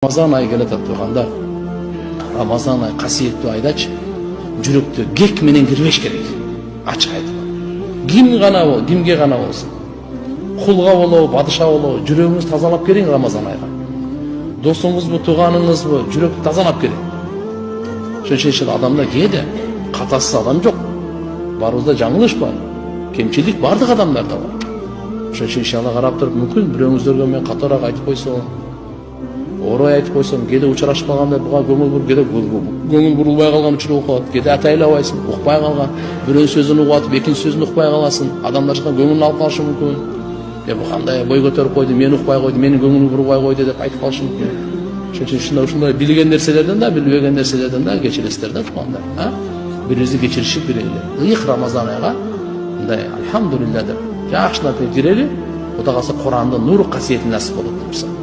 Ramazan ayı келатат турганда, Ramazan ayı касиеттүү айдачы, жүрөктө кек менен кирбеш керек. Ачык айтып. Кимге гана болсун. Кулга болобу, падыша болобу, жүрөгүңүз тазалап келиң Ramazan айга. Досуңузбу, тууганыңызбу, жүрөктү тазалап келиң. Ошон адамда кээде катасыз адам жок. Барыбызда жаңылыш бар. Кемчилик бардык адамдарда бар. Ошон иншалла карап туруп, мүмкүн бирөөңүздөргө мен катуураак айтып койсом, орой айтып койсом, кээде учурашып калганда буга көңүл бурулбай калган учур болуп калат. Кээде атайлабайсың, укпай калган, бирөөнүн сөзүн угуп атып, экинчи сөзүн укпай каласың. Адамдар жакка көңүлүн алып калышы мүмкүн. Бу кандай бой көтөрүп койду, мен укпай койду, менин көңүлүмдү бурубай койду деп айтып калышы мүмкүн. Ошон үчүн ушундай билген нерселерден да, билбеген нерселерден да кечиресиздер да туугандар. Бирибизди кечиришип бирели. Ыйык Рамазан айга мындай альхамдулилля деп жакшылап кирели. Кудай калса Курандын нуру касиети насип болот деп.